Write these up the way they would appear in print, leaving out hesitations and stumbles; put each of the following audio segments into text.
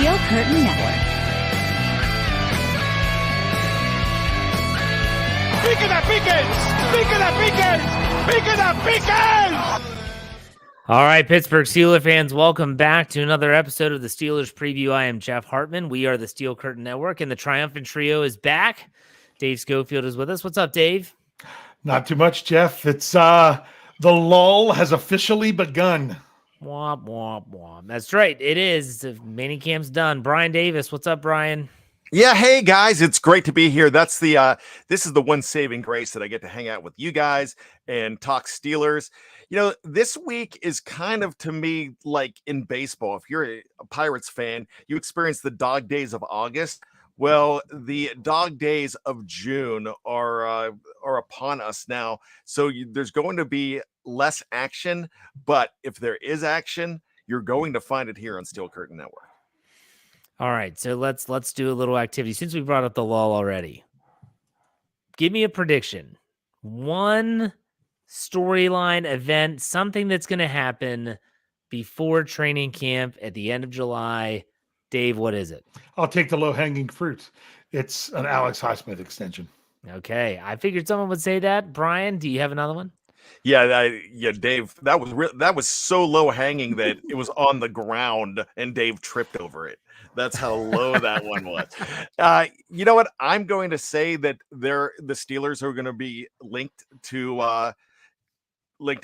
Steel Curtain Network. All right, Pittsburgh Steelers fans, welcome back to another episode of the Steelers Preview. I am Jeff Hartman. We are the Steel Curtain Network, and the triumphant trio is back. Dave Schofield is with us. What's up, Dave? Not too much, Jeff. It's the lull has officially begun. Womp, womp, womp. That's right. It is. The Minicamp's done. Bryan Davis. What's up, Bryan? Yeah, hey guys, it's great to be here. That's the this is the one saving grace that I get to hang out with you guys and talk Steelers. You know, this week is kind of to me like in baseball. If you're a Pirates fan, you experience the dog days of August. Well, the dog days of June are upon us now. So there's going to be less action, but if there is action, you're going to find it here on Steel Curtain Network. All right, so let's do a little activity. Since we brought up the lull already, give me a prediction. One storyline event, something that's going to happen before training camp at the end of July. Dave, what is it? I'll take the low-hanging fruit. It's an Alex Highsmith extension. Okay, I figured someone would say that. Bryan, do you have another one? Yeah, Dave. That was so low hanging that it was on the ground and Dave tripped over it. That's how low that one was. You know what? I'm going to say that the Steelers are going to be linked to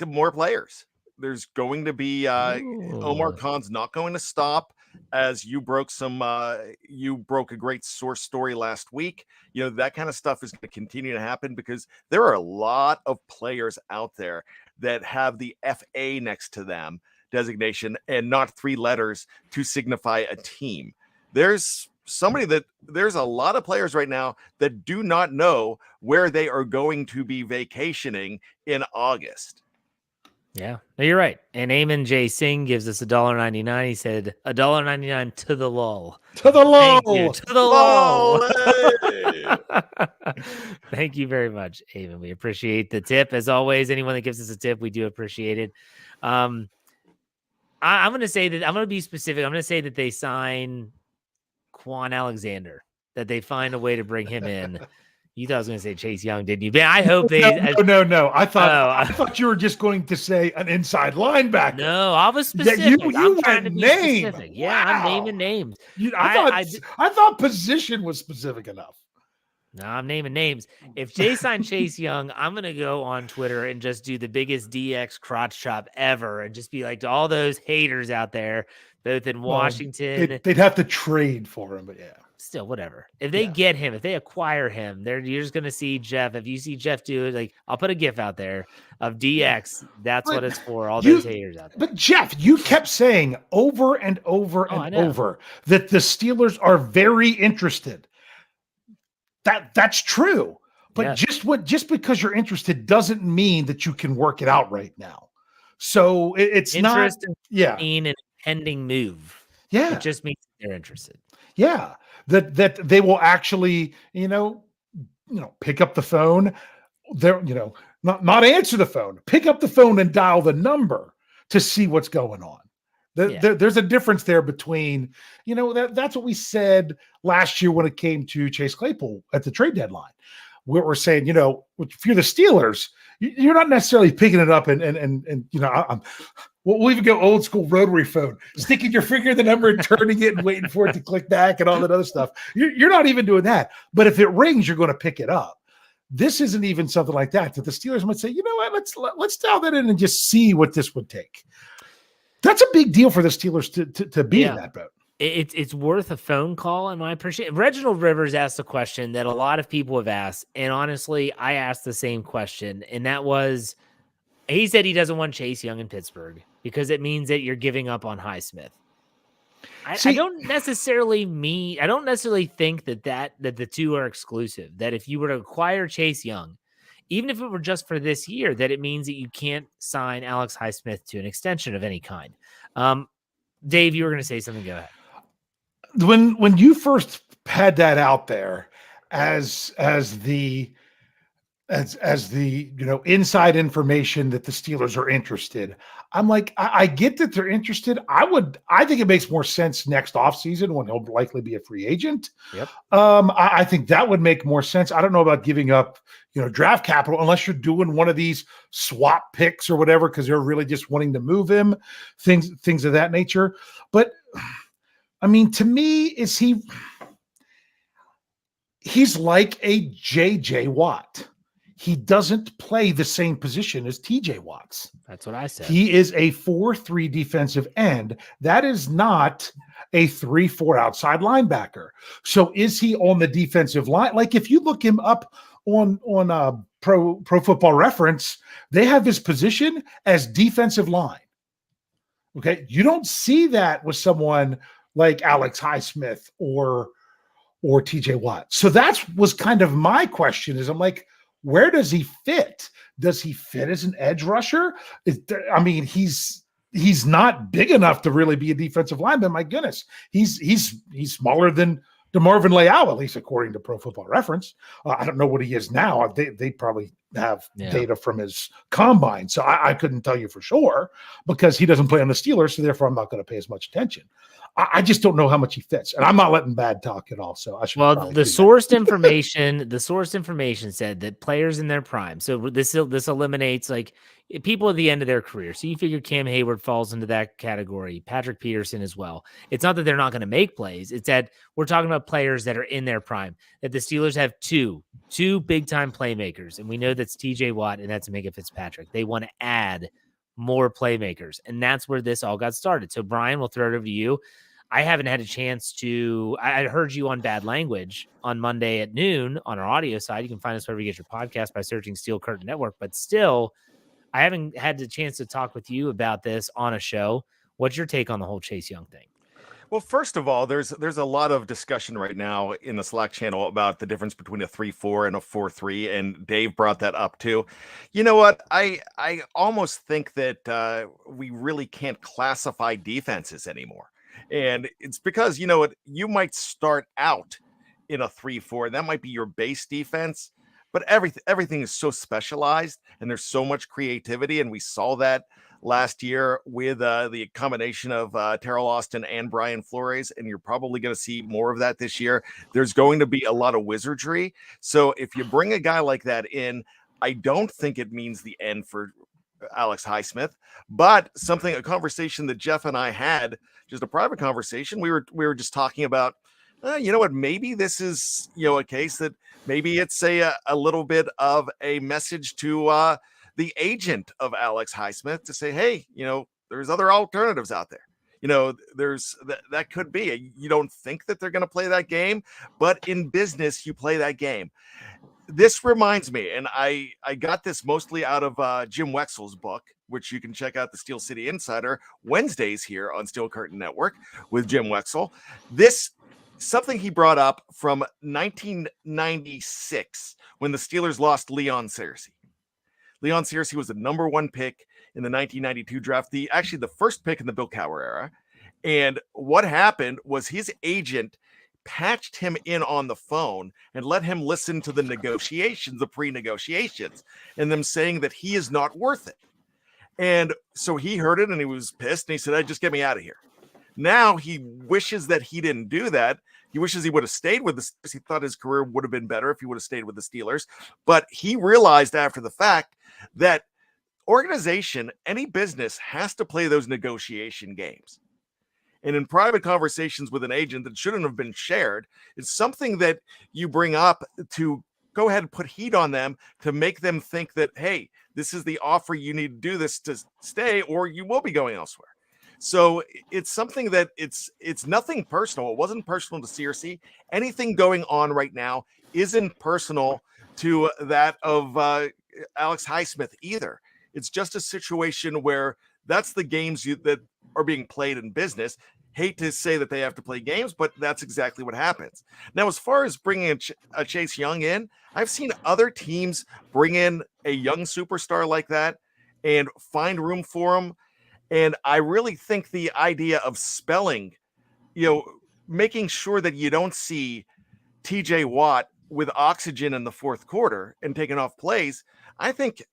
more players. There's going to be Omar Khan's not going to stop. As you broke a great source story last week. You know, that kind of stuff is going to continue to happen because there are a lot of players out there that have the FA next to them designation and not three letters to signify a team. There's a lot of players right now that do not know where they are going to be vacationing in August. Yeah, no, you're right. And Eamon J. Singh gives us $1.99. He said $1.99 to the lull. To the lull. Thank you. To the lull. Thank you very much, Eamon. We appreciate the tip. As always, anyone that gives us a tip, we do appreciate it. I'm going to say that I'm going to be specific. I'm going to say that they sign Quan Alexander, that they find a way to bring him in. You thought I was going to say Chase Young, didn't you? But I hope they. No. I thought you were just going to say an inside linebacker. No, I was specific. Yeah, you I'm trying to be name. specific. Yeah, wow. I'm naming names. I thought position was specific enough. No, I'm naming names. If Jay signed Chase Young, I'm going to go on Twitter and just do the biggest DX crotch chop ever and just be like to all those haters out there, both in Washington. They'd have to trade for him, but yeah. Still, whatever. If they get him, if they acquire him, you're just going to see Jeff. If you see Jeff do it, like I'll put a GIF out there of DX. That's what it's for. All those haters out there. But Jeff, you kept saying over and over and over that the Steelers are very interested. That's true. But just because you're interested doesn't mean that you can work it out right now. So it's interest not an impending move. Yeah. It just means they're interested. Yeah. That they will actually, pick up the phone. They're, not answer the phone, pick up the phone and dial the number to see what's going on. There's a difference there between, that's what we said last year when it came to Chase Claypool at the trade deadline. We're saying, if you're the Steelers, you're not necessarily picking it up and we'll even go old school rotary phone, sticking your finger in the number and turning it and waiting for it to click back and all that other stuff. You're not even doing that. But if it rings, you're going to pick it up. This isn't even something like that the Steelers might say, you know what, let's dial that in and just see what this would take. That's a big deal for the Steelers to be in that boat. It's worth a phone call, and I appreciate it. Reginald Rivers asked a question that a lot of people have asked, and honestly, I asked the same question, and that was, he said he doesn't want Chase Young in Pittsburgh because it means that you're giving up on Highsmith. I don't necessarily think that the two are exclusive, that if you were to acquire Chase Young, even if it were just for this year, that it means that you can't sign Alex Highsmith to an extension of any kind. Dave, you were going to say something. Go ahead. When you first had that out there as the as the inside information that the Steelers are interested. I'm like, I get that they're interested. I think it makes more sense next offseason when he'll likely be a free agent. Yep. I think that would make more sense. I don't know about giving up, draft capital unless you're doing one of these swap picks or whatever, because they're really just wanting to move him, things of that nature. But I mean, to me, he's like a JJ Watt. He doesn't play the same position as TJ Watts. That's what I said. He is a 4-3 defensive end. That is not a 3-4 outside linebacker. So is he on the defensive line? Like if you look him up on Pro Football Reference, they have his position as defensive line. Okay. You don't see that with someone like Alex Highsmith or TJ Watt. So that was kind of my question is I'm like, where does he fit? Does he fit as an edge rusher? I mean, he's not big enough to really be a defensive lineman. My goodness, he's smaller than DeMarvin Leal, at least according to Pro Football Reference. I don't know what he is now. They probably have data from his combine, so I couldn't tell you for sure because he doesn't play on the Steelers, so therefore I'm not going to pay as much attention. I just don't know how much he fits, and I'm not letting bad talk at all. So I should. Well, the sourced information said that players in their prime. So this eliminates like people at the end of their career. So you figure Cam Hayward falls into that category, Patrick Peterson as well. It's not that they're not going to make plays. It's that we're talking about players that are in their prime. That the Steelers have two big time playmakers, and we know that's T.J. Watt and that's Minkah Fitzpatrick. They want to add more playmakers, and that's where this all got started. So Brian, we'll throw it over to you. I haven't had a chance to. I heard you on Bad Language on Monday at noon on our audio side. You can find us wherever you get your podcast by searching Steel Curtain Network. But still, I haven't had the chance to talk with you about this on a show. What's your take on the whole Chase Young thing? Well, first of all, there's a lot of discussion right now in the Slack channel about the difference between a 3-4 and a 4-3, and Dave brought that up too. You know what? I almost think that we really can't classify defenses anymore. And it's because, you might start out in a 3-4. That might be your base defense, but everything is so specialized and there's so much creativity. And we saw that last year with the combination of Terrell Austin and Brian Flores. And you're probably going to see more of that this year. There's going to be a lot of wizardry. So if you bring a guy like that in, I don't think it means the end for Alex Highsmith, but a conversation that Jeff and I had, just a private conversation. We were just talking about, you know what, maybe this is, a case that maybe it's a little bit of a message to the agent of Alex Highsmith to say, hey, there's other alternatives out there. There's that could be. You don't think that they're going to play that game, but in business, you play that game. This reminds me, and I got this mostly out of Jim Wexell's book, which you can check out, the Steel City Insider, Wednesdays here on Steel Curtain Network with Jim Wexell. This something he brought up from 1996 when the Steelers lost Leon Searcy. Leon Searcy was the number 1 pick in the 1992 draft, actually the first pick in the Bill Cowher era. And what happened was his agent patched him in on the phone and let him listen to the negotiations, the pre-negotiations, and them saying that he is not worth it. And so he heard it and he was pissed and he said, just get me out of here. Now he wishes that he didn't do that. He wishes he would have stayed with the Steelers. He thought his career would have been better if he would have stayed with the Steelers. But he realized after the fact that organization, any business has to play those negotiation games. And in private conversations with an agent that shouldn't have been shared, it's something that you bring up to go ahead and put heat on them to make them think that, hey, this is the offer. You need to do this to stay or you will be going elsewhere. So it's something that it's nothing personal. It wasn't personal to Searcy. Anything going on right now isn't personal to that of Alex Highsmith either. It's just a situation where that's the games that are being played in business. Hate to say that they have to play games, but that's exactly what happens. Now, as far as bringing a Chase Young in, I've seen other teams bring in a young superstar like that and find room for him. And I really think the idea of spelling, making sure that you don't see TJ Watt with oxygen in the fourth quarter and taking off plays, I think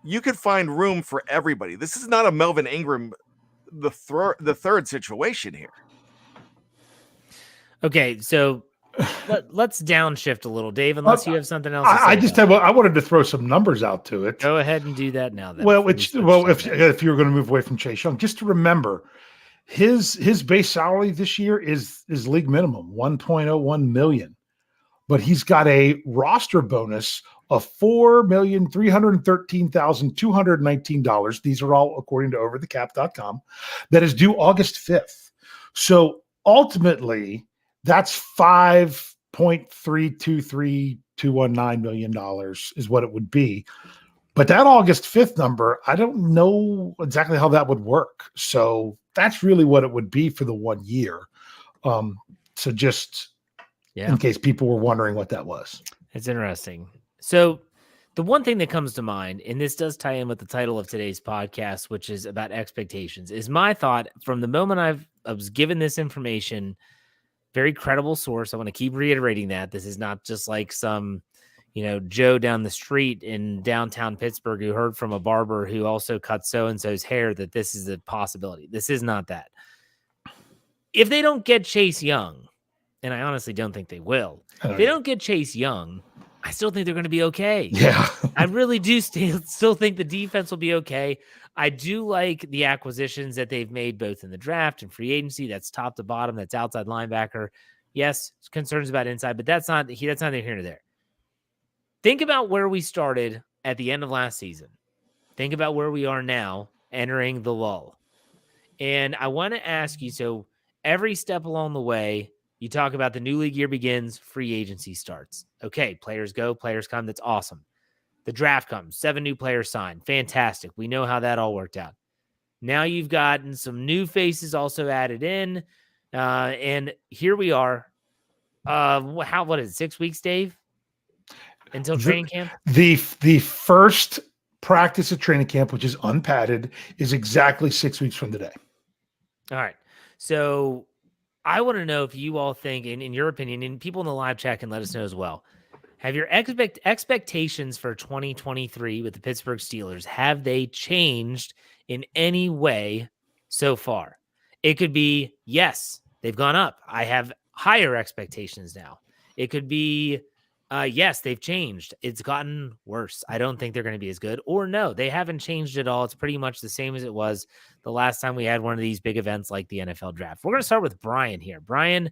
you could find room for everybody. This is not a Melvin Ingram, the third situation here. Okay, so let's downshift a little, Dave, unless you have something else to say. I wanted to throw some numbers out to it. Go ahead and do that now. Then, if you're going to move away from Chase Young, just to remember, his base salary this year is league minimum, $1.01 million, but he's got a roster bonus of $4,313,219. These are all according to overthecap.com. That is due August 5th. So ultimately, that's $5.323219 million is what it would be. But that August 5th number, I don't know exactly how that would work. So that's really what it would be for the 1 year. So just in case people were wondering what that was. It's interesting. So the one thing that comes to mind, and this does tie in with the title of today's podcast, which is about expectations, is my thought from the moment I was given this information, very credible source. I want to keep reiterating that this is not just like some, Joe down the street in downtown Pittsburgh who heard from a barber who also cut so-and-so's hair that this is a possibility. This is not that. If they don't get Chase Young, and I honestly don't think they will, if they don't get Chase Young, I still think they're going to be okay. Yeah. I really do still think the defense will be okay. I do like the acquisitions that they've made both in the draft and free agency. That's top to bottom. That's outside linebacker. Yes, concerns about inside, but that's not here nor there. Think about where we started at the end of last season. Think about where we are now entering the lull. And I want to ask you, so every step along the way, you talk about the new league year begins, free agency starts. Okay, players go, players come. That's awesome. The draft comes, 7 new players signed. Fantastic. We know how that all worked out. Now you've gotten some new faces also added in. And here we are. What is it, 6 weeks, Dave? Until training camp? The first practice at training camp, which is unpadded, is exactly 6 weeks from today. All right. So I want to know if you all think, in your opinion, and people in the live chat can let us know as well, have your expectations for 2023 with the Pittsburgh Steelers, have they changed in any way so far? It could be, yes, they've gone up. I have higher expectations now. It could be, yes, they've changed. It's gotten worse. I don't think they're going to be as good. Or no, they haven't changed at all. It's pretty much the same as it was the last time we had one of these big events like the NFL draft. We're going to start with Bryan here. Bryan,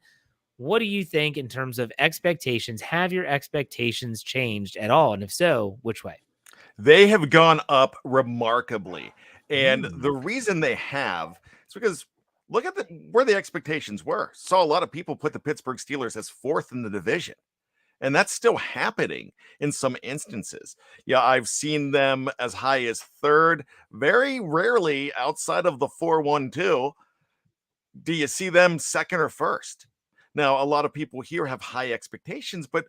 what do you think in terms of expectations? Have your expectations changed at all? And if so, which way? They have gone up remarkably. And the reason they have is because look at where the expectations were. Saw a lot of people put the Pittsburgh Steelers as 4th in the division. And that's still happening in some instances. Yeah, I've seen them as high as 3rd. Very rarely outside of the 4-1-2 do you see them 2nd or 1st. Now, a lot of people here have high expectations, but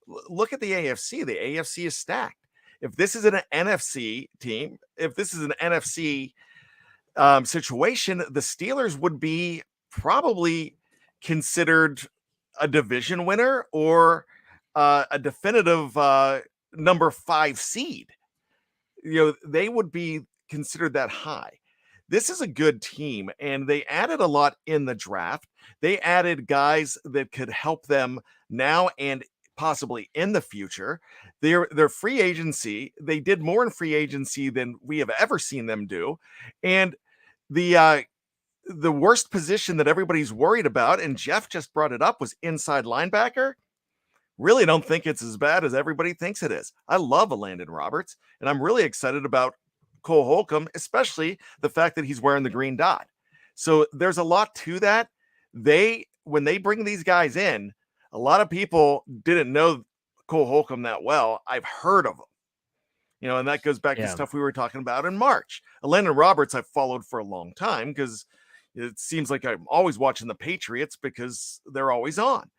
look at the AFC. The AFC is stacked. If this is an NFC team, if this is an NFC situation, the Steelers would be probably considered a division winner or a definitive number 5 seed. They would be considered that high. This is a good team, and they added a lot in the draft. They added guys that could help them now and possibly in the future. Their free agency, they did more in free agency than we have ever seen them do. And the worst position that everybody's worried about, and Jeff just brought it up, was inside linebacker. Really don't think it's as bad as everybody thinks it is. I love Landon Roberts, and I'm really excited about Cole Holcomb, especially the fact that he's wearing the green dot. So there's a lot to that. When they bring these guys in, a lot of people didn't know Cole Holcomb that well. I've heard of him, and that goes back to stuff we were talking about in March. Landon Roberts I've followed for a long time because it seems like I'm always watching the Patriots because they're always on.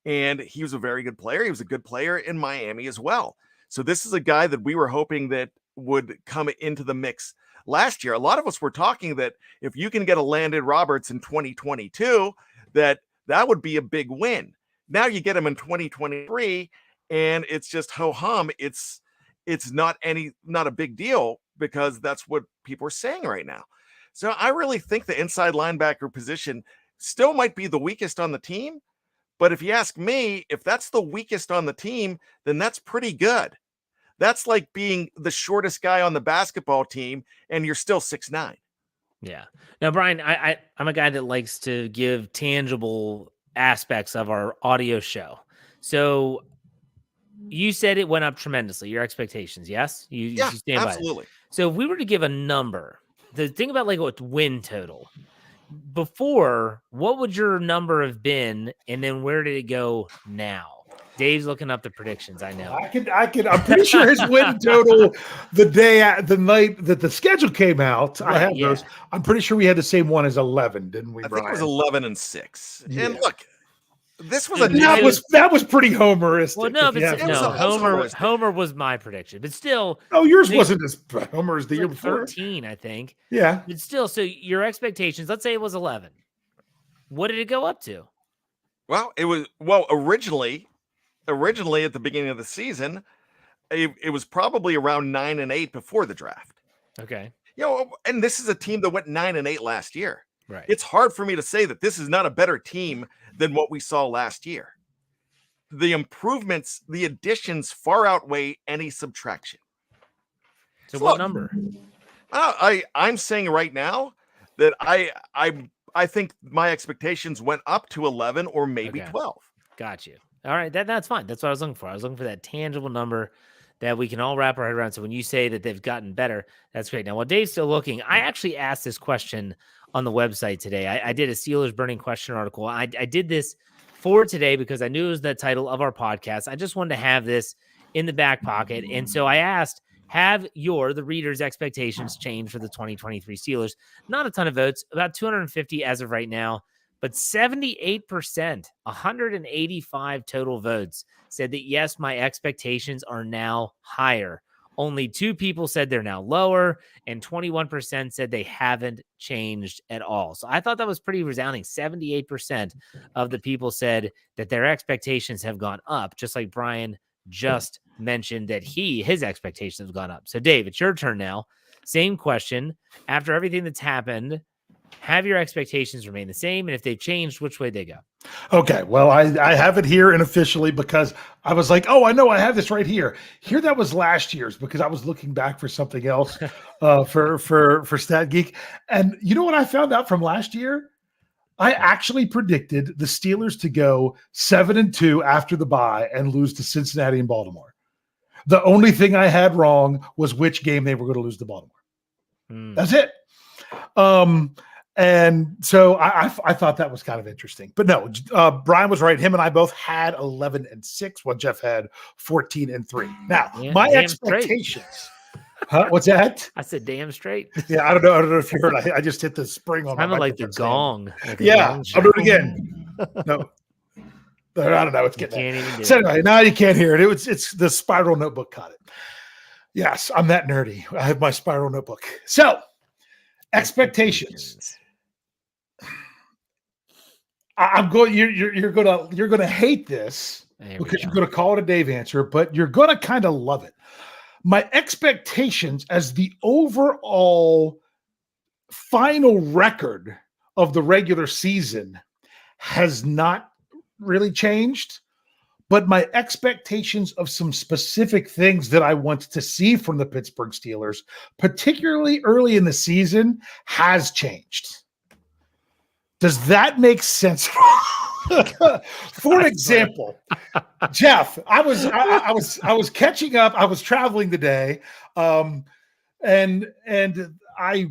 And he was a very good player. He was a good player in Miami as well. So this is a guy that we were hoping that would come into the mix last year. A lot of us were talking that if you can get a Landon Roberts in 2022, that would be a big win. Now you get him in 2023, and it's just ho hum. It's not a big deal because that's what people are saying right now. So I really think the inside linebacker position still might be the weakest on the team. But if you ask me, if that's the weakest on the team, then that's pretty good. That's like being the shortest guy on the basketball team and you're still 6'9". Yeah. Now, Bryan, I'm a guy that likes to give tangible aspects of our audio show. So you said it went up tremendously, your expectations, yes? You stand by it. Absolutely. So if we were to give a number, the thing about like what win total, before, what would your number have been, and then where did it go now? Dave's looking up the predictions. I know. I'm pretty sure his win total the night that the schedule came out. Right, I have those. I'm pretty sure we had the same one as 11, didn't we, Bryan? I think it was 11-6. Yeah. And look, this was that was pretty homeristic. Well, no, but Homer was my prediction, but still. Oh, yours wasn't as Homer as the year before. 13, I think. Yeah, but still. So your expectations. Let's say it was 11. What did it go up to? Well, originally at the beginning of the season, it was probably around 9-8 before the draft. Okay. And this is a team that went 9-8 last year. Right. It's hard for me to say that this is not a better team than what we saw last year. The improvements, the additions far outweigh any subtraction. So what number? I'm saying right now that I think my expectations went up to 11 or maybe 12. Got you. All right, that's fine. That's what I was looking for. I was looking for that tangible number that we can all wrap our head around. So when you say that they've gotten better, that's great. Now, while Dave's still looking, I actually asked this question on the website today. I did a Steelers burning question article. I did this for today because I knew it was the title of our podcast. I just wanted to have this in the back pocket. And so I asked, have the readers' expectations changed for the 2023 Steelers? Not a ton of votes, about 250 as of right now. But 78%, 185 total votes, said that, yes, my expectations are now higher. Only 2 people said they're now lower, and 21% said they haven't changed at all. So I thought that was pretty resounding. 78% of the people said that their expectations have gone up, just like Bryan just mentioned that his expectations have gone up. So, Dave, it's your turn now. Same question. After everything that's happened, have your expectations remain the same? And if they've changed, which way they go? Okay. Well, I have it here unofficially because I was like, oh, I know I have this right here. Here, that was last year's because I was looking back for something else for Stat Geek. And you know what I found out from last year? I actually predicted the Steelers to go 7-2 after the bye and lose to Cincinnati and Baltimore. The only thing I had wrong was which game they were going to lose to Baltimore. That's it. And so I thought that was kind of interesting, but no, Bryan was right. Him and I both had 11-6, while Jeff had 14-3. Now, my expectations. Huh? What's that? I said, damn straight. Yeah, I don't know if you heard. I just hit the spring on my microphone. Like the gong. Like I'll do it again. No, I don't know. It's getting. Can't even do so anyway, now you can't hear it. It's the spiral notebook caught it. Yes, I'm that nerdy. I have my spiral notebook. So expectations. I'm going. You're gonna hate this because you're gonna call it a Dave answer, but you're gonna kind of love it. My expectations as the overall final record of the regular season has not really changed, but my expectations of some specific things that I want to see from the Pittsburgh Steelers, particularly early in the season, has changed. Does that make sense? For example, Jeff, I was catching up. I was traveling today, and I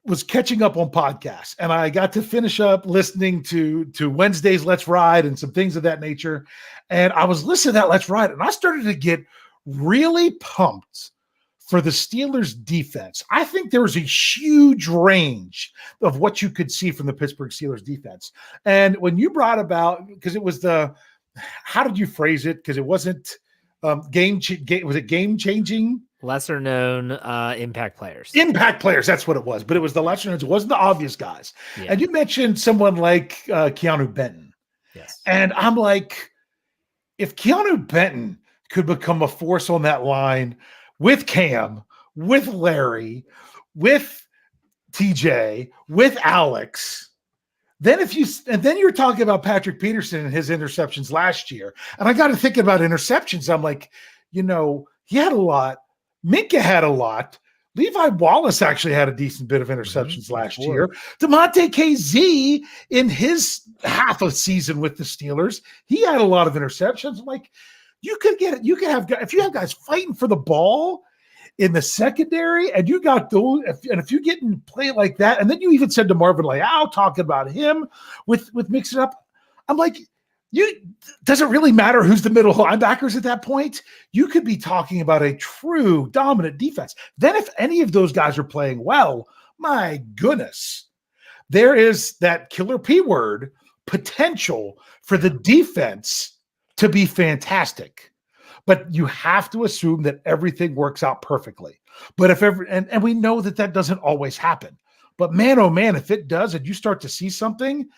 was catching up on podcasts, and I got to finish up listening to Wednesday's Let's Ride and some things of that nature. And I was listening to that Let's Ride, and I started to get really pumped for the Steelers defense. I think there was a huge range of what you could see from the Pittsburgh Steelers defense. And when you brought about, because it was how did you phrase it? Because it wasn't was it game changing? Lesser known impact players. Impact players, that's what it was. But it was the lesser known. It wasn't the obvious guys. Yeah. And you mentioned someone like Keanu Benton. Yes. And I'm like, if Keanu Benton could become a force on that line with Cam, with Larry, with TJ, with Alex, then you're talking about Patrick Peterson and his interceptions last year. And I got to think about interceptions. I'm like, he had a lot. Minka had a lot. Levi Wallace actually had a decent bit of interceptions last year. DeMonte KZ in his half a season with the Steelers, he had a lot of interceptions. I'm like, you could have, if you have guys fighting for the ball in the secondary, and you got those, if you get in play like that, and then you even said to Marvin Leal, talking about him with mixing up, I'm like, does it really matter who's the middle linebackers at that point? You could be talking about a true dominant defense. Then if any of those guys are playing well, my goodness, there is that killer P word potential for the defense to be fantastic. But you have to assume that everything works out perfectly. But and we know that doesn't always happen. But man, oh man, if it does, and you start to see something,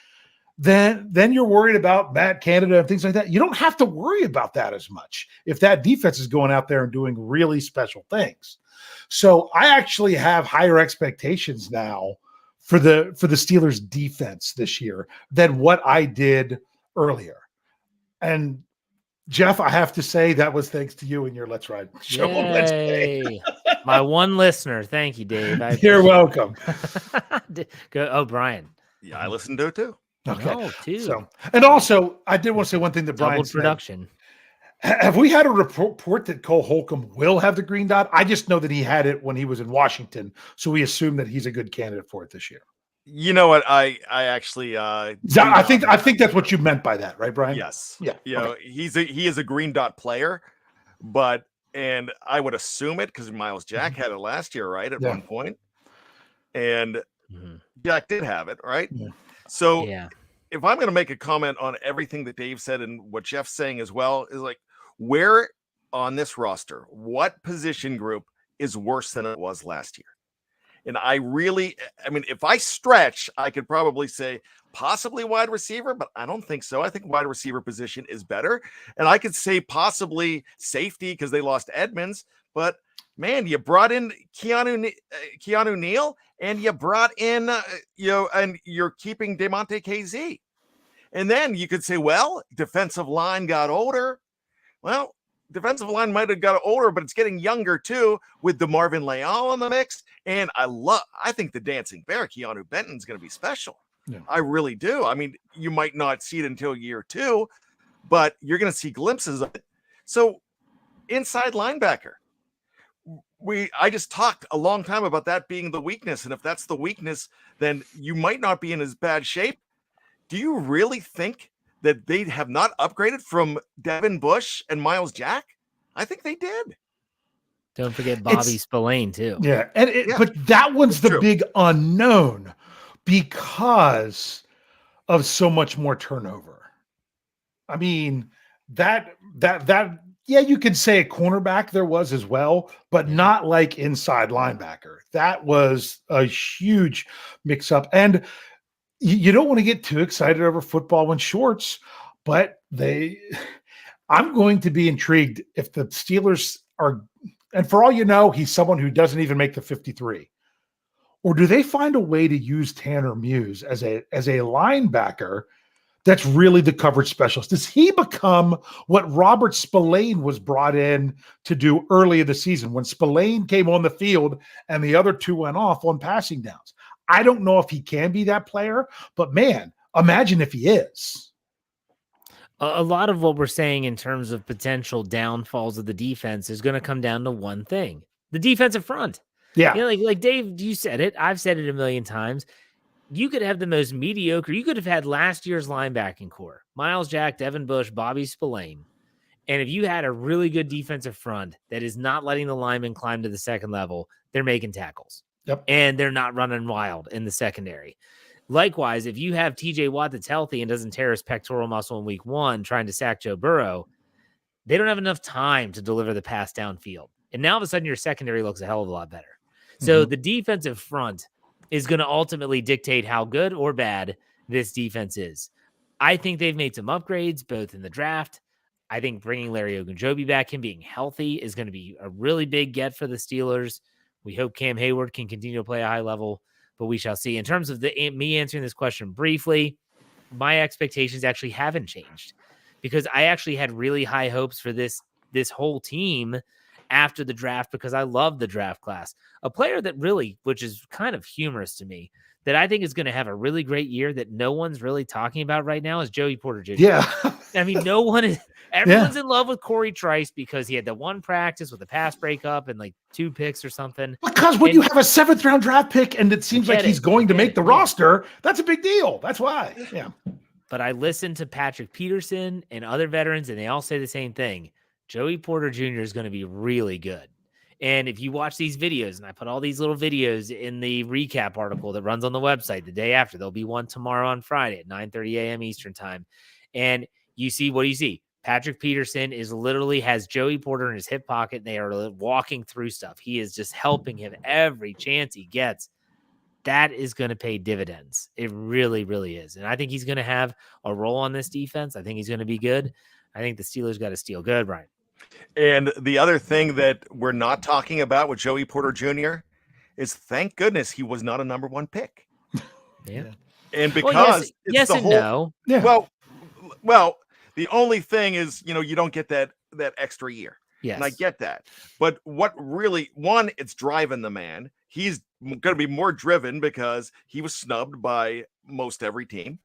then you're worried about Matt Canada and things like that. You don't have to worry about that as much if that defense is going out there and doing really special things. So I actually have higher expectations now for the Steelers defense this year than what I did earlier. And Jeff, I have to say that was thanks to you and your Let's Ride show on Wednesday. My one listener. Thank you, Dave. You're welcome. Go, Brian. Yeah, I listened to it too. Okay. Too. So, and also, I did want to say one thing that Brian said. Production. Have we had a report that Cole Holcomb will have the green dot? I just know that he had it when he was in Washington, so we assume that he's a good candidate for it this year. You know what? I actually I think that's what you meant by that, right, Brian? Yes. Yeah. You know, he is a green dot player, and I would assume it because Miles Jack had it last year, right? At one point. And Jack did have it, right? Yeah. So if I'm going to make a comment on everything that Dave said and what Jeff's saying as well, is like, where on this roster, what position group is worse than it was last year? And if I stretch, I could probably say possibly wide receiver, but I don't think so. I think wide receiver position is better. And I could say possibly safety because they lost Edmonds, but man, you brought in Keanu Neal, and you brought in, and you're keeping DeMonte KZ. And then you could say, well, defensive line got older. Well, defensive line might have got older, but it's getting younger too with the Marvin Leal in the mix. And I think the dancing bear, Keanu Benton's going to be special. Yeah. I really do. I mean, you might not see it until year 2, but you're going to see glimpses of it. So inside linebacker, I just talked a long time about that being the weakness. And if that's the weakness, then you might not be in as bad shape. Do you really think that they have not upgraded from Devin Bush and Miles Jack? I think they did. Don't forget Bobby Spillane too. Yeah. But that one's the big unknown because of so much more turnover. I mean, you could say a cornerback there was as well, but not like inside linebacker. That was a huge mix up. And you don't want to get too excited over football when shorts, but I'm going to be intrigued if the Steelers are, and for all you know, he's someone who doesn't even make the 53. Or do they find a way to use Tanner Muse as a linebacker that's really the coverage specialist? Does he become what Robert Spillane was brought in to do early in the season when Spillane came on the field and the other two went off on passing downs? I don't know if he can be that player, but man, imagine if he is. A lot of what we're saying in terms of potential downfalls of the defense is going to come down to one thing: the defensive front. Yeah. Like Dave, you said it. I've said it a million times. You could have the most mediocre. You could have had last year's linebacking core: Miles Jack, Devin Bush, Bobby Spillane. And if you had a really good defensive front that is not letting the linemen climb to the second level, they're making tackles. Yep. And they're not running wild in the secondary. Likewise, if you have TJ Watt that's healthy and doesn't tear his pectoral muscle in week 1 trying to sack Joe Burrow, they don't have enough time to deliver the pass downfield. And now all of a sudden your secondary looks a hell of a lot better. So the defensive front is going to ultimately dictate how good or bad this defense is. I think they've made some upgrades both in the draft I think bringing Larry Ogunjobi back, him being healthy, is going to be a really big get for the Steelers. We hope Cam Hayward can continue to play a high level, but we shall see. In terms of me answering this question briefly, my expectations actually haven't changed because I actually had really high hopes for this whole team after the draft because I love the draft class. A player that really, which is kind of humorous to me, that I think is going to have a really great year that no one's really talking about right now is Joey Porter Jr. Yeah. I mean, everyone's in love with Corey Trice because he had the one practice with a pass breakup and like 2 picks or something. Because when you have a 7th round draft pick and it seems like he's going to make the roster, that's a big deal. That's why. Yeah. But I listened to Patrick Peterson and other veterans, and they all say the same thing. Joey Porter Jr. is going to be really good. And if you watch these videos, and I put all these little videos in the recap article that runs on the website the day after, there'll be one tomorrow on Friday at 9:30 a.m. Eastern time. And you see, what do you see? Patrick Peterson has Joey Porter in his hip pocket. And they are walking through stuff. He is just helping him every chance he gets. That is going to pay dividends. It really, really is. And I think he's going to have a role on this defense. I think he's going to be good. I think the Steelers got to steal. Good, Brian. And the other thing that we're not talking about with Joey Porter Jr. is thank goodness he was not a number 1 pick. Yeah. And because yes and no. Yeah. Well, the only thing is, you don't get that extra year. Yes. And I get that. But what really, one, it's driving the man. He's going to be more driven because he was snubbed by most every team.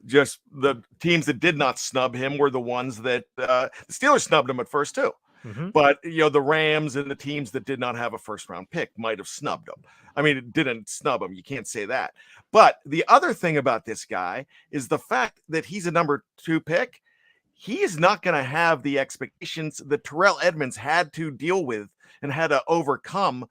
Just the teams that did not snub him were the ones that the Steelers snubbed him at first too. Mm-hmm. But the Rams and the teams that did not have a 1st round pick might have snubbed him. I mean, it didn't snub him. You can't say that. But the other thing about this guy is the fact that he's a number 2 pick. He is not going to have the expectations that Terrell Edmunds had to deal with and had to overcome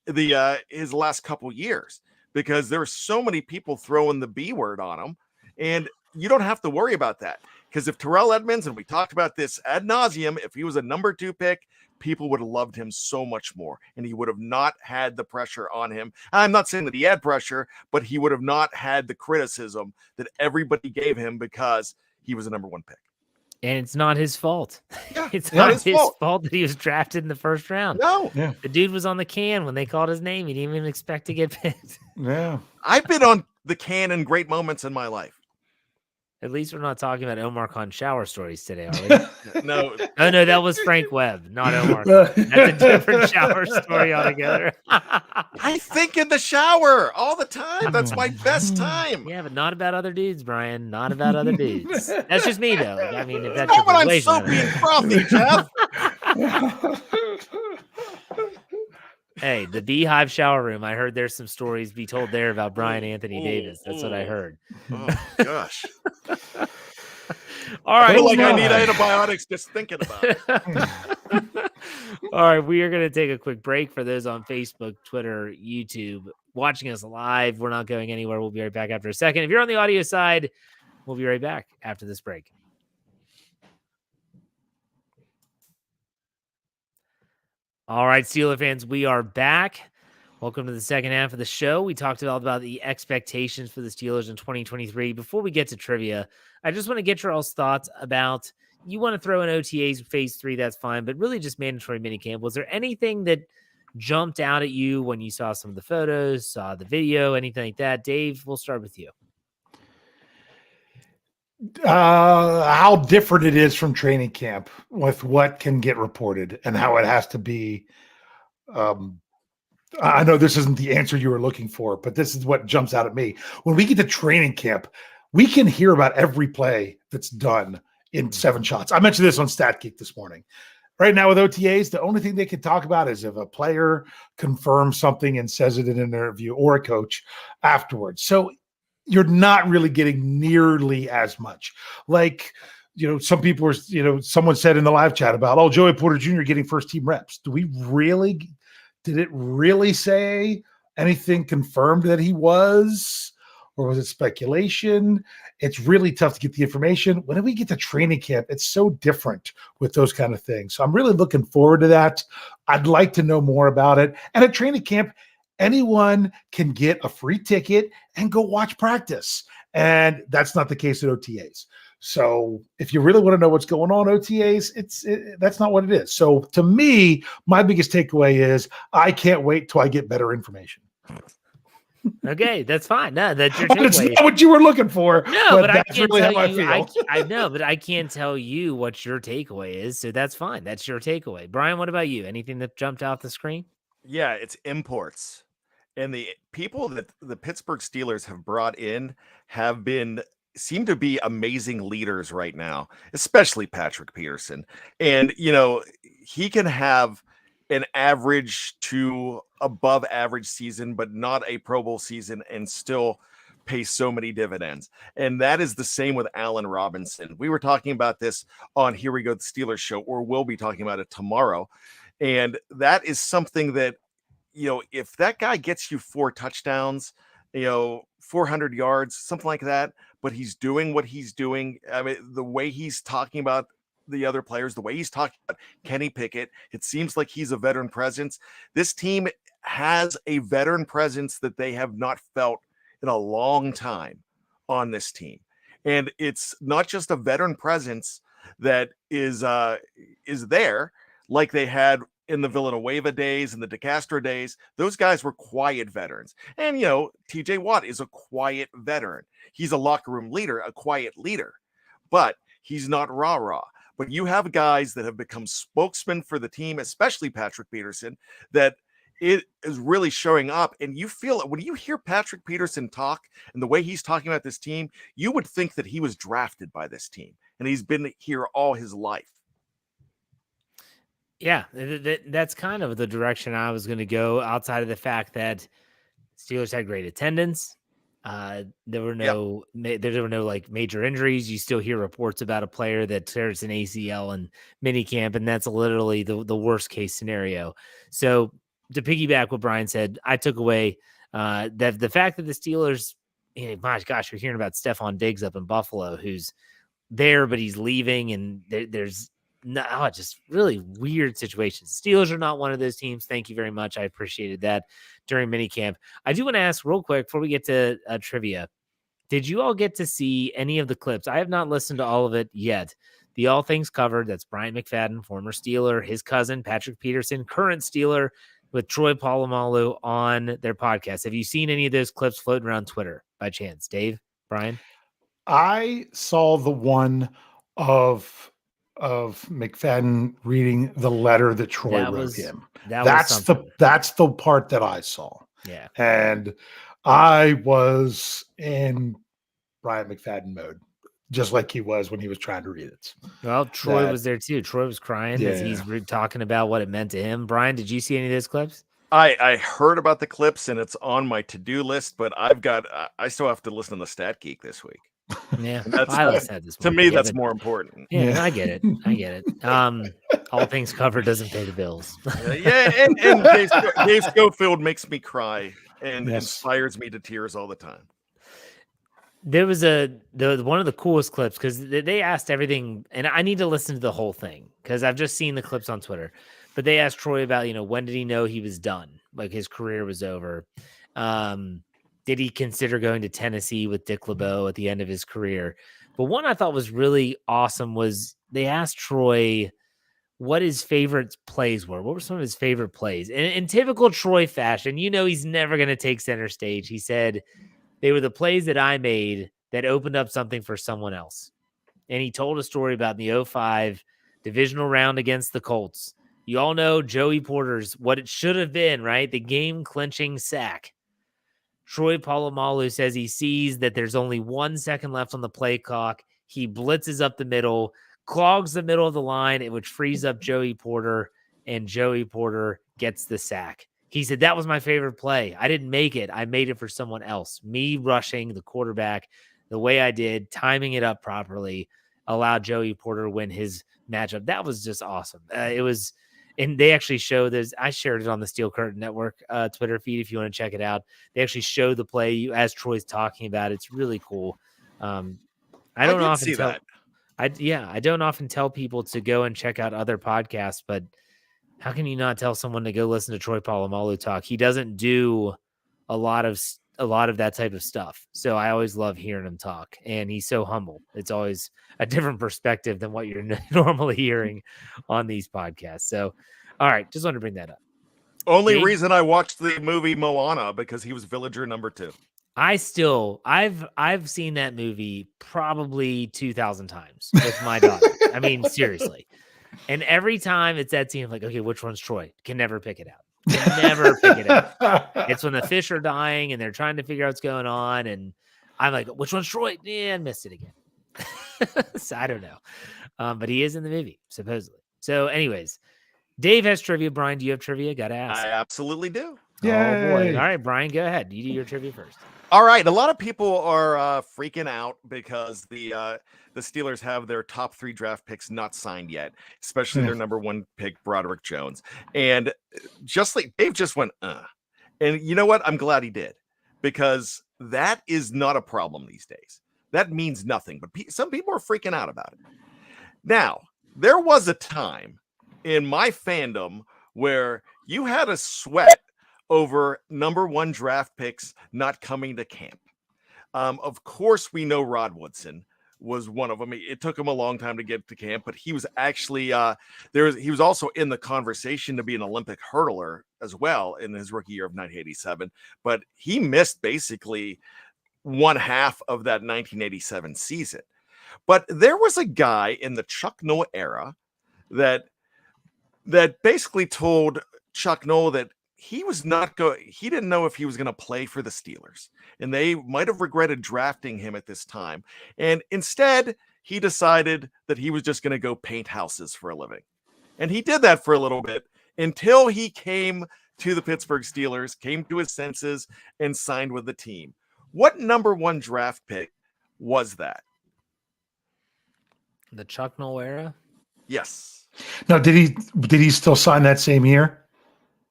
his last couple years, because there are so many people throwing the B word on him, and you don't have to worry about that. Because if Terrell Edmunds, and we talked about this ad nauseum, if he was a number 2 pick, people would have loved him so much more, and he would have not had the pressure on him. I'm not saying that he had pressure, but he would have not had the criticism that everybody gave him because he was a number 1 pick. And it's not his fault. Yeah, it's not his fault that he was drafted in the 1st round. No. Yeah. The dude was on the can when they called his name. He didn't even expect to get picked. Yeah. I've been on the can in great moments in my life. At least we're not talking about Omar Khan shower stories today, are we? No. Oh, no, that was Frank Webb, not Omar Khan. That's a different shower story altogether. I think in the shower all the time. That's my best time. Yeah, but not about other dudes, Brian. Not about other dudes. That's just me, though. I mean, if that's Not when I'm persuasion, so being frothy, Jeff. Hey, the Beehive shower room. I heard there's some stories be told there about Bryan Anthony Davis. That's what I heard. Oh, gosh. All right. I feel like I need antibiotics just thinking about it. All right. We are going to take a quick break for those on Facebook, Twitter, YouTube, watching us live. We're not going anywhere. We'll be right back after a second. If you're on the audio side, we'll be right back after this break. All right, Steeler fans, we are back. Welcome to the second half of the show. We talked about the expectations for the Steelers in 2023. Before we get to trivia, I just want to get your all's thoughts about, you want to throw in OTAs phase 3, that's fine, but really just mandatory minicamp. Was there anything that jumped out at you when you saw some of the photos, saw the video, anything like that? Dave, we'll start with you. How different it is from training camp with what can get reported and how it has to be. I know this isn't the answer you were looking for, but this is what jumps out at me. When we get to training camp, we can hear about every play that's done in 7 shots. I mentioned this on StatGeek this morning. Right now with OTAs, the only thing they can talk about is if a player confirms something and says it in an interview, or a coach afterwards. So you're not really getting nearly as much. Like, some people were, someone said in the live chat about, Joey Porter Jr. getting 1st team reps. Did it really say anything confirmed that he was, or was it speculation? It's really tough to get the information. When we get to training camp, it's so different with those kind of things. So I'm really looking forward to that. I'd like to know more about it. And at training camp, anyone can get a free ticket and go watch practice. And that's not the case at OTAs. So if you really want to know what's going on OTAs, that's not what it is. So to me, my biggest takeaway is I can't wait till I get better information. Okay, that's fine. No, that's your It's takeaway. not what you were looking for. No, but I that's can't really tell how you. I feel. I know, but I can't tell you what your takeaway is. So that's fine. That's your takeaway. Brian, what about you? Anything that jumped out the screen? Yeah, it's imports. And the people that the Pittsburgh Steelers have brought in seem to be amazing leaders right now, especially Patrick Peterson. And he can have an average to above average season, but not a Pro Bowl season, and still pay so many dividends. And that is the same with Allen Robinson. We were talking about this on Here We Go, the Steelers show, or we'll be talking about it tomorrow. And that is something that, if that guy gets you 4 touchdowns, 400 yards, something like that, but he's doing what he's doing. I mean, the way he's talking about the other players, the way he's talking about Kenny Pickett, it seems like he's a veteran presence. This team has a veteran presence that they have not felt in a long time on this team. And it's not just a veteran presence that is there like they had in the Villanueva days and the DeCastro days. Those guys were quiet veterans. And, TJ Watt is a quiet veteran. He's a locker room leader, a quiet leader, but he's not rah-rah. But you have guys that have become spokesmen for the team, especially Patrick Peterson, that it is really showing up. And you feel it when you hear Patrick Peterson talk and the way he's talking about this team, you would think that he was drafted by this team and he's been here all his life. Yeah, that's kind of the direction I was going to go, outside of the fact that Steelers had great attendance. There were no like major injuries. You still hear reports about a player that tears an ACL in minicamp, and that's literally the worst case scenario. So to piggyback what Brian said, I took away that the fact that the Steelers, my gosh, we're hearing about Stephon Diggs up in Buffalo, who's there, but he's leaving, and there's just really weird situations. Steelers are not one of those teams. Thank you very much. I appreciated that during minicamp. I do want to ask real quick before we get to trivia. Did you all get to see any of the clips? I have not listened to all of it yet. The All Things Covered, that's Brian McFadden, former Steeler, his cousin, Patrick Peterson, current Steeler, with Troy Polamalu on their podcast. Have you seen any of those clips floating around Twitter by chance? Dave, Brian? I saw the one of McFadden reading the letter that Troy wrote him. That's the part that I saw. Yeah. And I was in Brian McFadden mode, just like he was when he was trying to read it. Well, Troy was there too. Troy was crying as he's talking about what it meant to him. Brian, did you see any of those clips? I heard about the clips and it's on my to-do list, but I still have to listen to the Stat Geek this week. Yeah, to me, that's more important. Yeah, no, I get it. All Things Covered doesn't pay the bills. and Dave Schofield makes me cry and inspires me to tears all the time. There was one of the coolest clips because they asked everything, and I need to listen to the whole thing because I've just seen the clips on Twitter. But they asked Troy about, when did he know he was done? Like his career was over. Did he consider going to Tennessee with Dick LeBeau at the end of his career? But one I thought was really awesome was they asked Troy what his favorite plays were. What were some of his favorite plays? And in typical Troy fashion, he's never going to take center stage. He said, they were the plays that I made that opened up something for someone else. And he told a story about the 2005 divisional round against the Colts. You all know Joey Porter's what it should have been, right? The game-clinching sack. Troy Polamalu says he sees that there's only 1 second left on the play clock. He blitzes up the middle, clogs the middle of the line, which frees up Joey Porter, and Joey Porter gets the sack. He said, that was my favorite play. I didn't make it. I made it for someone else. Me rushing the quarterback the way I did, timing it up properly, allowed Joey Porter to win his matchup. That was just awesome. And they actually show this. I shared it on the Steel Curtain Network Twitter feed if you want to check it out. They actually show the play as Troy's talking about it. It's really cool. I don't often tell people to go and check out other podcasts, but how can you not tell someone to go listen to Troy Polamalu talk? He doesn't do a lot of a lot of that type of stuff. So I always love hearing him talk, and he's so humble. It's always a different perspective than what you're normally hearing on these podcasts. So, all right, just wanted to bring that up. Only Dave? reason I watched the movie Moana because he was villager number 2. I've seen that movie probably 2,000 times with my daughter. I mean, seriously. And every time it's that scene, I'm like, okay, which one's Troy? Can never pick it out. Can never pick it out. It's when the fish are dying and they're trying to figure out what's going on. And I'm like, which one's Troy? Yeah, I missed it again. So I don't know. But he is in the movie, supposedly. So anyways, Dave has trivia. Brian, do you have trivia? Got to ask. I absolutely do. Yay. Oh, boy. All right, Brian, go ahead. You do your trivia first. All right, a lot of people are freaking out because the Steelers have their top 3 draft picks not signed yet, especially their number 1 pick, Broderick Jones. And just like Dave just went, and you know what? I'm glad he did, because that is not a problem these days. That means nothing, but some people are freaking out about it. Now, there was a time in my fandom where you had a sweat over number 1 draft picks not coming to camp. Of course, we know Rod Woodson was one of them. It took him a long time to get to camp, but he was actually he was also in the conversation to be an Olympic hurdler as well in his rookie year of 1987. But he missed basically one half of that 1987 season. But there was a guy in the Chuck Noll era that basically told Chuck Noll that he didn't know if he was going to play for the Steelers, and they might have regretted drafting him at this time. And instead, he decided that he was just going to go paint houses for a living. And he did that for a little bit until he came to the Pittsburgh Steelers, came to his senses, and signed with the team. What number 1 draft pick was that? The Chuck Noll era? Yes. Now, did he still sign that same year?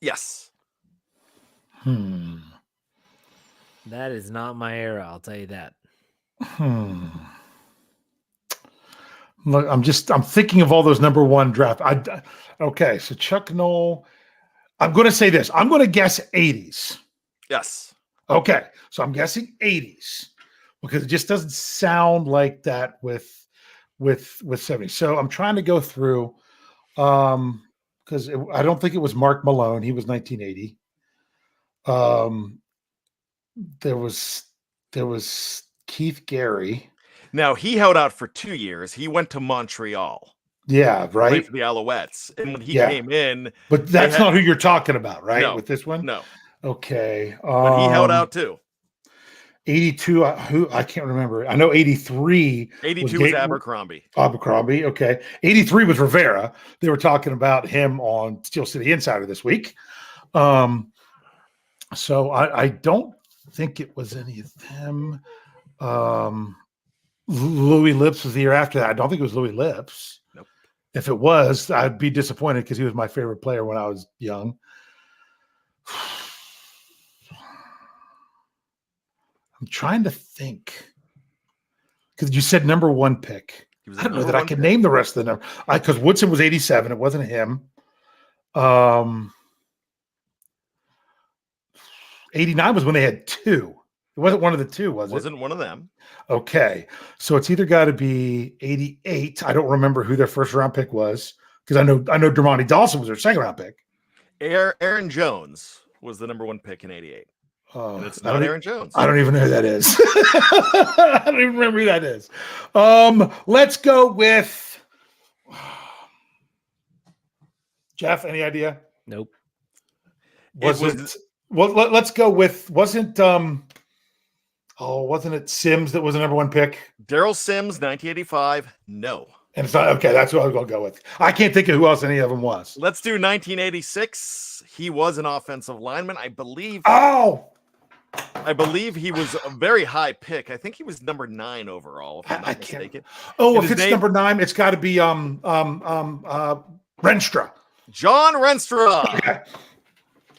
Yes. That is not my era, I'll tell you that. Look, I'm thinking of all those number 1 draft. Okay, so Chuck Noll. I'm going to say this. I'm going to guess 80s. Yes. Okay, so I'm guessing 80s because it just doesn't sound like that with 70s. So I'm trying to go through because I don't think it was Mark Malone. He was 1980. There was Keith Gary. Now, he held out for 2 years. He went to Montreal. Yeah, right. For the Alouettes. And when he came in. But that's not who you're talking about, right? No, with this one? No. Okay. But he held out too. 82, I can't remember. I know 83. 82 was Abercrombie. Abercrombie, okay. 83 was Rivera. They were talking about him on Steel City Insider this week. So I don't think it was any of them. Louis Lips was the year after that. I don't think it was Louis Lips. Nope. If it was, I'd be disappointed because he was my favorite player when I was young. I'm trying to think because you said number 1 pick. I don't know that I can name the rest of the number because Woodson was 87. It wasn't him. 89 was when they had 2. It wasn't one of the 2, was it? Wasn't one of them. Okay. So it's either got to be 88. I don't remember who their first round pick was because I know Dermontti Dawson was their second round pick. Aaron Jones was the number 1 pick in 88. And it's not Aaron Jones. I don't even know who that is. I don't even remember who that is. Let's go with Jeff. Any idea? Nope. Let's go with wasn't it Sims that was the number 1 pick? Darrell Sims, 1985. No. And it's not okay. That's what I was going to go with. I can't think of who else any of them was. Let's do 1986. He was an offensive lineman, I believe. I believe he was a very high pick. I think he was number 9 overall, if I'm not mistaken. If it's number 9, it's got to be Renstra. John Renstra. Okay.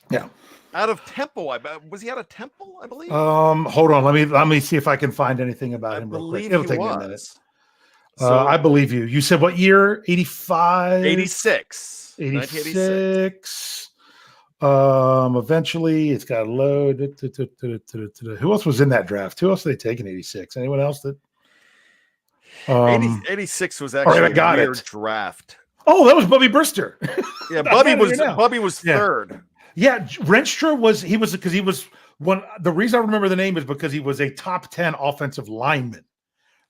Yeah. Out of Temple, was he out of Temple? I believe. Hold on. Let me see if I can find anything about him. Real quick. It'll take me a minute. So, I believe you. You said what year? 85? 86. 86. Eventually, it's got a load. Who else was in that draft? Who else did they take in 86? Anyone else that? 86 was right, actually I got a weird it. draft. Oh, that was Bubby Brister. Yeah, I Bubby found it here now. was Yeah. third. Yeah, Renstra was because he was one. The reason I remember the name is because he was a top 10 offensive lineman.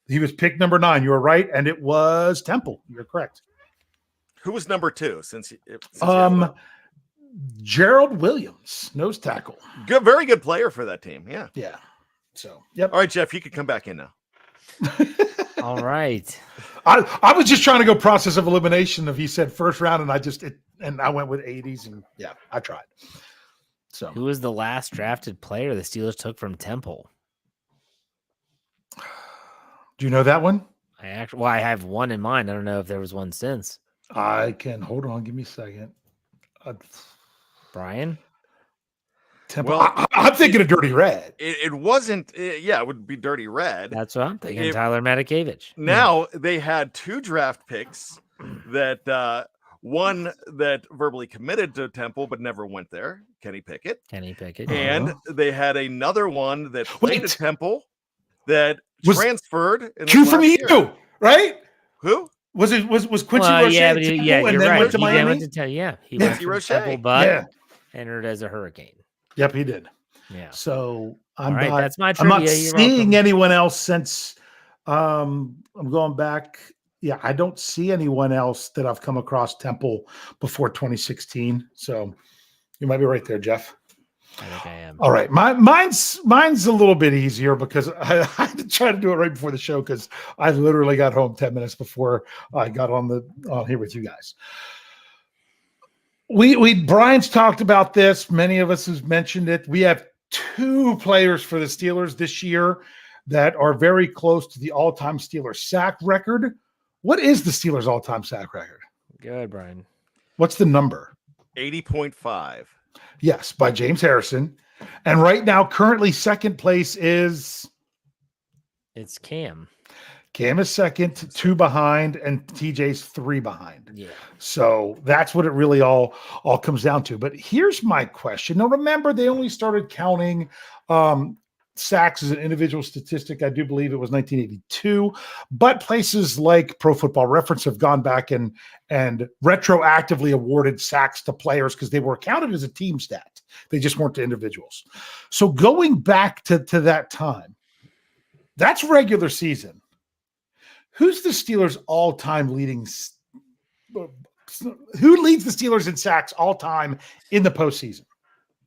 He was picked number 9. You were right, and it was Temple. You're correct. Who was number 2? Since Gerald Williams, nose tackle. Good, very good player for that team. Yeah. Yeah. So, yep. All right, Jeff, you could come back in now. All right. I was just trying to go process of elimination. If he said first round, and I went with 80s, and yeah, I tried. So, Who was the last drafted player the Steelers took from Temple? do you know that one? I have one in mind. I don't know if there was one since. I can hold on. Give me a second. Brian? Temple. Well, I'm thinking of Dirty Red. It wasn't. Yeah, it would be Dirty Red. That's what I'm thinking. Tyler Matakevich. Now they had 2 draft picks that one that verbally committed to Temple but never went there, Kenny Pickett. And they had another one that played at Temple that was transferred. Q from EU, right? Who? Was Quincy Roche? Yeah, you're right. Went to Miami? Went to Temple, but entered as a Hurricane. Yep, he did. Yeah. So that's my I'm not trivia. seeing anyone else since I'm going back. Yeah, I don't see anyone else that I've come across Temple before 2016. So you might be right there, Jeff. I think I am. All right. Mine's a little bit easier because I had to try to do it right before the show because I literally got home 10 minutes before I got on here with you guys. Brian's talked about this. Many of us have mentioned it. We have 2 players for the Steelers this year that are very close to the all-time Steelers sack record. What is the Steelers all-time sack record? Go ahead, Brian. What's the number? 80.5. Yes, by James Harrison. And right now, currently second place is... It's Cam. Cam is second, 2 behind, and TJ's 3 behind. Yeah. So that's what it really all comes down to. But here's my question. Now, remember, they only started counting sacks as an individual statistic. I do believe it was 1982. But places like Pro Football Reference have gone back and retroactively awarded sacks to players because they were counted as a team stat. They just weren't to individuals. So going back to that time, that's regular season. Who's the Steelers' all-time leading? Who leads the Steelers in sacks all-time in the postseason?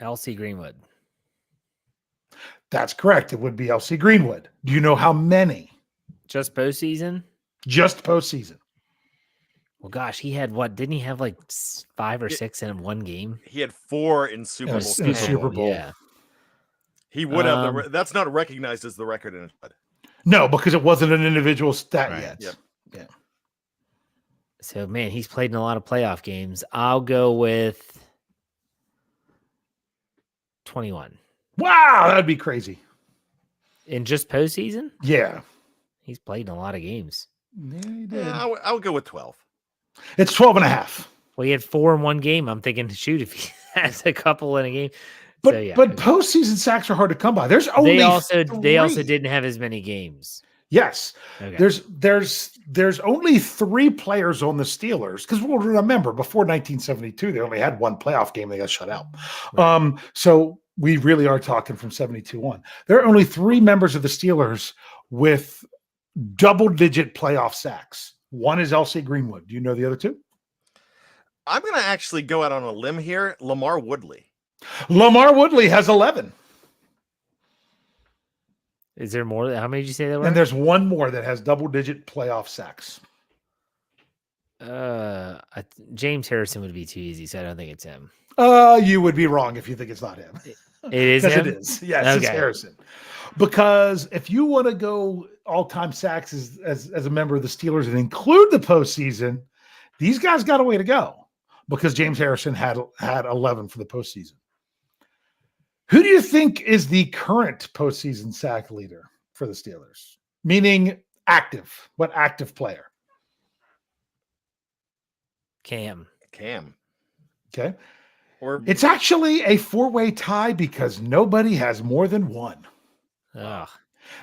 LC Greenwood. That's correct. It would be LC Greenwood. Do you know how many? Just postseason? Just postseason. Well, gosh, he had what? Didn't he have like 5 or 6 in one game? He had 4 in Super Bowl. Super Bowl. Yeah. He would have. That's not recognized as the record in his head. No, because it wasn't an individual stat yet. Yep. Yeah. So, man, he's played in a lot of playoff games. I'll go with 21. Wow, that'd be crazy. In just postseason? Yeah. He's played in a lot of games. Yeah, he did. Yeah, I would go with 12. It's 12 and a half. Well, he had 4 in one game. I'm thinking, shoot, if he has a couple in a game. But so, yeah. but postseason sacks are hard to come by. There's only they three. also didn't have as many games. Yes. Okay. There's only 3 players on the Steelers because we'll remember before 1972 they only had 1 playoff game. They got shut out. Right. So we really are talking from 72 on. There are only 3 members of the Steelers with double-digit playoff sacks. One is LC Greenwood. Do you know the other 2? I'm going to actually go out on a limb here. Lamar Woodley. Lamar Woodley has 11. Is there more? How many did you say there were? And there's 1 more that has double-digit playoff sacks. James Harrison would be too easy, so I don't think it's him. You would be wrong if you think it's not him. It is him? It is. Yes, It's Harrison. Because if you want to go all-time sacks as a member of the Steelers and include the postseason, these guys got a way to go because James Harrison had 11 for the postseason. Who do you think is the current postseason sack leader for the Steelers? Meaning active. What active player? Cam. Okay. Or It's actually a 4-way tie because nobody has more than one. Ugh.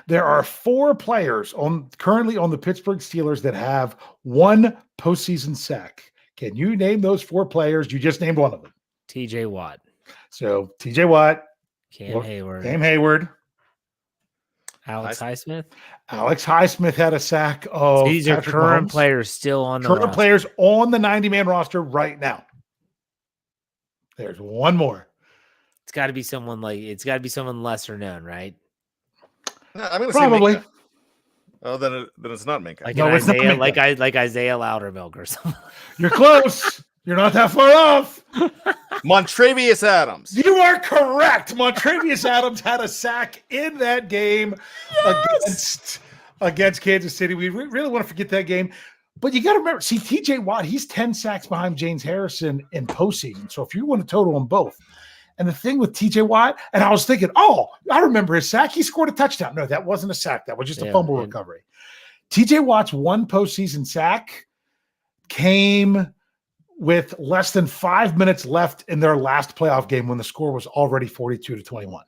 There are 4 players currently on the Pittsburgh Steelers that have one postseason sack. Can you name those 4 players? You just named one of them. TJ Watt, So TJ Watt, Cam Hayward, Alex Highsmith. Alex Highsmith had a sack of These are Patrick current Mahomes. players still on the Current roster. players on the 90-man roster right now. There's one more. It's got to be someone lesser known, right? I'm going to Probably. say Minka. Oh, then it's not Minka. Like No, an it's not Isaiah, Minka. like Isaiah Loudermilk or something. You're close. You're not that far off. Montrevious Adams. You are correct. Montrevious Adams had a sack in that game against Kansas City. We really want to forget that game. But you got to remember, see, TJ Watt, he's 10 sacks behind James Harrison in postseason. So if you want to total them both. And the thing with TJ Watt, and I was thinking, I remember his sack. He scored a touchdown. No, that wasn't a sack. That was just a fumble recovery. TJ Watt's one postseason sack came with less than 5 minutes left in their last playoff game when the score was already 42-21.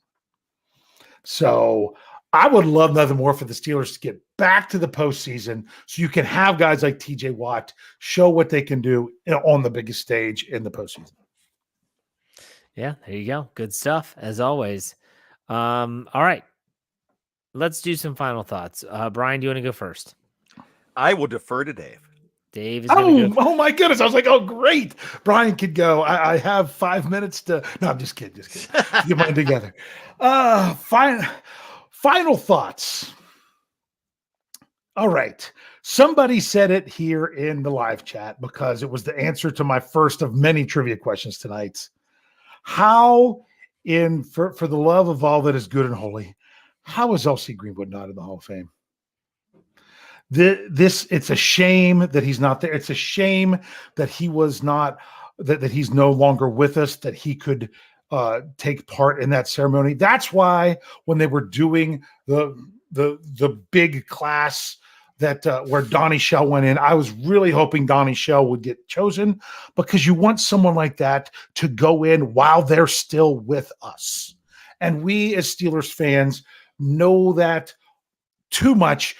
So I would love nothing more for the Steelers to get back to the postseason so you can have guys like TJ Watt show what they can do on the biggest stage in the postseason. Yeah, there you go. Good stuff, as always. All right. Let's do some final thoughts. Brian, do you want to go first? I will defer to Dave. Dave is going to go. Oh my goodness. I was like, oh, great. Brian could go. I have 5 minutes to. No, I'm just kidding. Get mine together. Final thoughts. All right. Somebody said it here in the live chat because it was the answer to my first of many trivia questions tonight. How, for the love of all that is good and holy, how is L.C. Greenwood not in the Hall of Fame? It's a shame that he's not there. It's a shame that he was not, that he's no longer with us, that he could take part in that ceremony. That's why when they were doing the big class that where Donnie Shell went in, I was really hoping Donnie Shell would get chosen because you want someone like that to go in while they're still with us. And we as Steelers fans know that too much.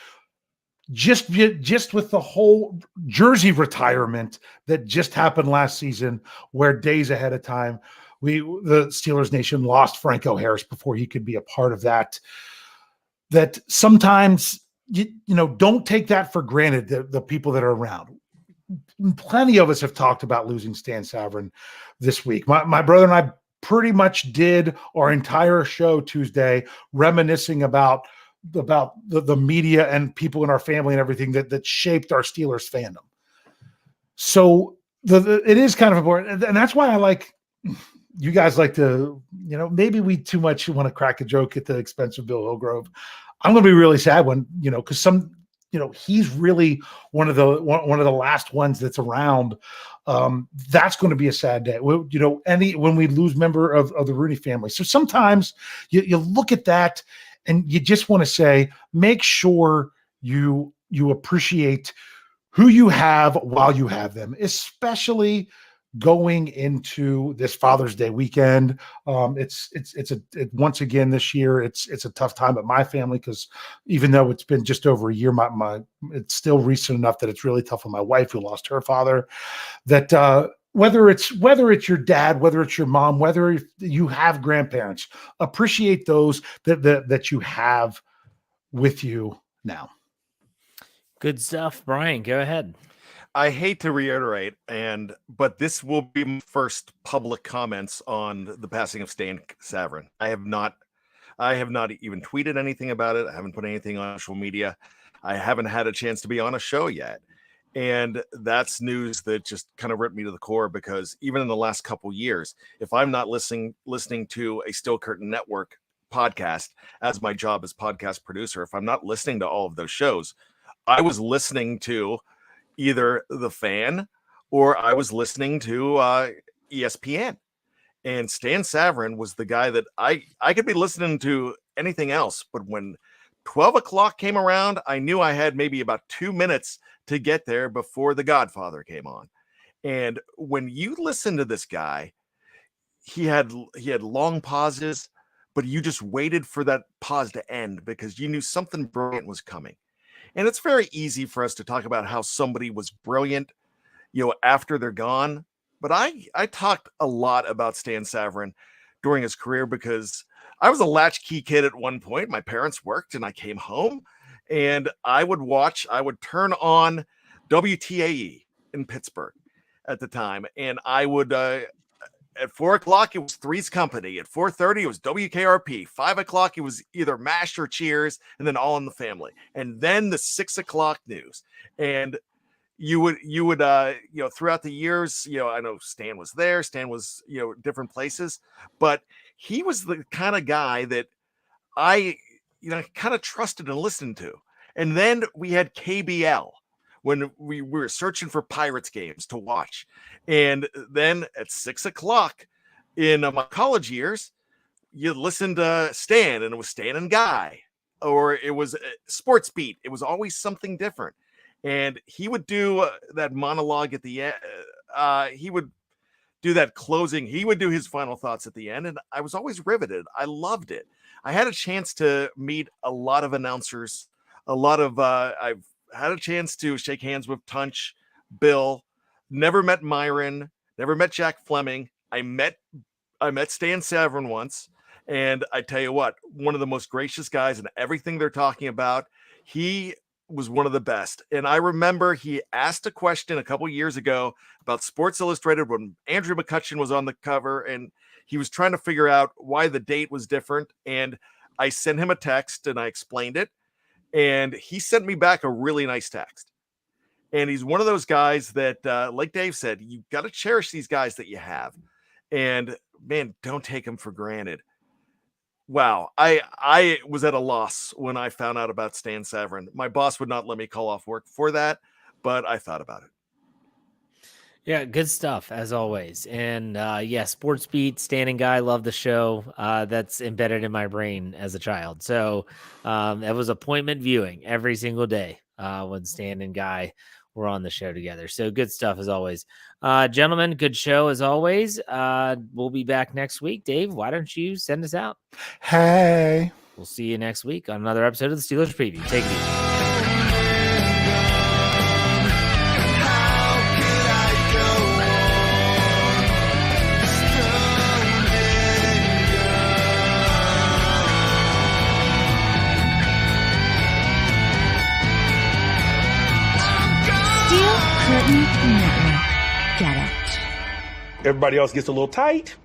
Just with the whole jersey retirement that just happened last season, where days ahead of time, the Steelers Nation lost Franco Harris before he could be a part of that. That sometimes you don't take that for granted. The people that are around. Plenty of us have talked about losing Stan Savran this week. My brother and I pretty much did our entire show Tuesday reminiscing about the media and people in our family and everything that shaped our Steelers fandom. So it is kind of important. And that's why I like, you guys like to, maybe we too much want to crack a joke at the expense of Bill Hillgrove. I'm going to be really sad when, because he's really one of the last ones that's around. That's going to be a sad day. When we lose member of the Rooney family. So sometimes you look at that and you just want to say, make sure you appreciate who you have while you have them, especially going into this Father's Day weekend. Once again this year, it's a tough time at my family because even though it's been just over a year, it's still recent enough that it's really tough on my wife who lost her father. That whether it's your dad, whether it's your mom, whether you have grandparents, appreciate those that you have with you now. Good stuff, Brian. Go ahead. I hate to reiterate, but this will be my first public comments on the passing of Stan Savran. I have not even tweeted anything about it. I haven't put anything on social media. I haven't had a chance to be on a show yet. And that's news that just kind of ripped me to the core because even in the last couple years, if I'm not listening to a Steel Curtain Network podcast as my job as podcast producer, if I'm not listening to all of those shows, I was listening to either The Fan or I was listening to ESPN. And Stan Savran was the guy that I could be listening to anything else, but when 12 o'clock came around, I knew I had maybe about 2 minutes to get there before The Godfather came on. And when you listen to this guy, he had long pauses, but you just waited for that pause to end because you knew something brilliant was coming. And it's very easy for us to talk about how somebody was brilliant, after they're gone. But I talked a lot about Stan Savran during his career because I was a latchkey kid at one point. My parents worked and I came home and I would turn on WTAE in Pittsburgh at the time. And I would, at 4:00, it was Three's Company. At 4:30, it was WKRP. 5:00, it was either MASH or Cheers, and then All in the Family. And then the 6:00 news. And you would throughout the years, I know Stan was there. Stan was, different places, but he was the kind of guy that I, kind of trusted and listened to. And then we had KBL when we were searching for Pirates games to watch. And then at 6:00 in my college years, you listened to Stan, and it was Stan and Guy, or it was Sports Beat. It was always something different. And he would do that monologue at the end. He would do that closing. He would do his final thoughts at the end. And I was always riveted. I loved it. I had a chance to meet a lot of announcers. I've had a chance to shake hands with Tunch, Bill. Never met Myron. Never met Jack Fleming. I met Stan Savran once. And I tell you what, one of the most gracious guys in everything they're talking about. He was one of the best. And I remember he asked a question a couple years ago about Sports Illustrated when Andrew McCutcheon was on the cover, and he was trying to figure out why the date was different. And I sent him a text and I explained it. And he sent me back a really nice text. And he's one of those guys that, like Dave said, you got to cherish these guys that you have. And man, don't take them for granted. Wow. I was at a loss when I found out about Stan Savran. My boss would not let me call off work for that, but I thought about it. Yeah, good stuff as always. And Sports Beat, Stan and Guy, love the show. That's embedded in my brain as a child. So that was appointment viewing every single day when Stan and Guy were on the show together. So good stuff as always. Gentlemen, good show as always. We'll be back next week. Dave, why don't you send us out? Hey. We'll see you next week on another episode of the Steelers Preview. Take it easy. Steel Curtain Network. Get it. Everybody else gets a little tight.